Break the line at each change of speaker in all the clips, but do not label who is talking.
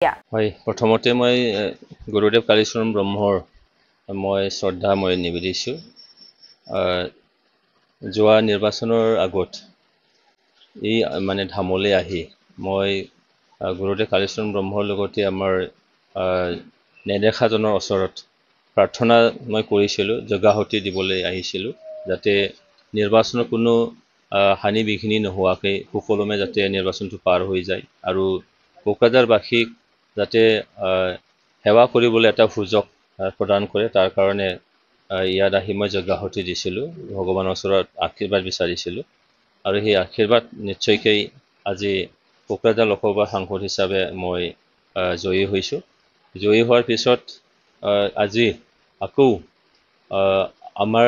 হয়, প্ৰথমতে মই গুৰুদেৱ কালীচৰণ ব্ৰহ্মৰ মই শ্ৰদ্ধা মই নিবেদিছোঁ। যোৱা নিৰ্বাচনৰ আগত এই মানে ধামলৈ আহি মই গুৰুদেৱ কালীচৰণ ব্ৰহ্মৰ লগতে আমাৰ নেদেখাজনৰ ওচৰত প্ৰাৰ্থনা মই কৰিছিলোঁ, যজ্ঞাহুতি দিবলৈ আহিছিলোঁ, যাতে নিৰ্বাচনৰ কোনো হানি বিঘিনি নোহোৱাকৈ সুকলমে যাতে নিৰ্বাচনটো পাৰ হৈ যায় আৰু কোকৰাঝাৰবাসীক যাতে সেৱা কৰিবলৈ এটা সুযোগ প্ৰদান কৰে, তাৰ কাৰণে ইয়াত আহি মই যজ্ঞাহুতি দিছিলোঁ, ভগৱানৰ ওচৰত আশীৰ্বাদ বিচাৰিছিলোঁ আৰু সেই আশীৰ্বাদ নিশ্চয়কৈ আজি কোকৰাঝাৰ লোকসভা সাংসদ হিচাপে মই জয়ী হৈছোঁ। জয়ী হোৱাৰ পিছত আজি আকৌ আমাৰ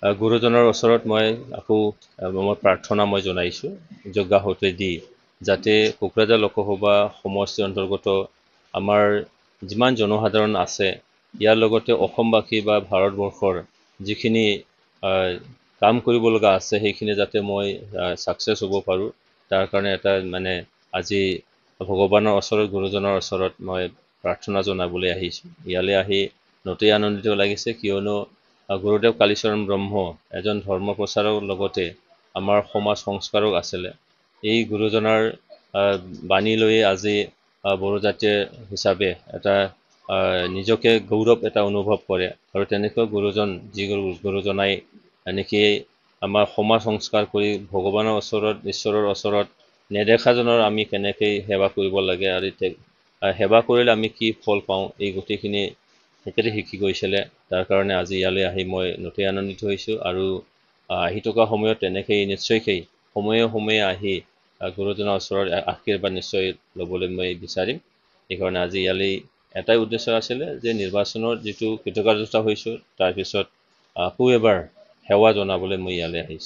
গুৰুজনৰ ওচৰত মই আকৌ মই প্ৰাৰ্থনা মই জনাইছোঁ যজ্ঞাহুতি দি, যাতে কোকৰাঝাৰ লোকসভা সমষ্টিৰ অন্তৰ্গত আমাৰ যিমান জনসাধাৰণ আছে ইয়াৰ লগতে অসমবাসী বা ভাৰতবৰ্ষৰ যিখিনি কাম কৰিব লগা আছে সেইখিনি যাতে মই ছাকচেছ হ'ব পাৰোঁ, তাৰ কাৰণে এটা মানে আজি ভগৱানৰ ওচৰত গুৰুজনৰ ওচৰত মই প্ৰাৰ্থনা জনাবলৈ আহিছোঁ। ইয়ালৈ আহি নথৈ আনন্দিত লাগিছে, কিয়নো গুৰুদেৱ কালীচৰণ ব্ৰহ্ম এজন ধৰ্ম প্ৰচাৰৰ লগতে আমাৰ সমাজ সংস্কাৰক আছিলে। এই গুৰুজনাৰ বাণী লৈয়ে আজি বড়ো জাতীয় হিচাপে এটা নিজকে গৌৰৱ এটা অনুভৱ কৰে আৰু তেনেকৈ গুৰুজন যি গুৰুজনাই এনেকৈ আমাৰ সমাজ সংস্কাৰ কৰি ভগৱানৰ ওচৰত ঈশ্বৰৰ ওচৰত নেদেখাজনৰ আমি কেনেকৈ সেৱা কৰিব লাগে আৰু সেৱা কৰিলে আমি কি ফল পাওঁ এই গোটেইখিনি তেখেতে শিকি গৈছিলে। তাৰ কাৰণে আজি ইয়ালৈ আহি মই নথৈ আনন্দিত হৈছোঁ আৰু আহি থকা সময়ত তেনেকৈ নিশ্চয়কৈ সময়ে সময়ে আহি গুৰুজনৰ ওচৰত আশীৰ্বাদ নিশ্চয় ল'বলৈ মই বিচাৰিম। সেইকাৰণে আজি ইয়ালৈ এটাই উদ্দেশ্য আছিলে যে নিৰ্বাচনৰ যিটো কৃতকাৰ্যতা হৈছোঁ তাৰপিছত আকৌ এবাৰ সেৱা জনাবলৈ মই ইয়ালৈ আহিছোঁ।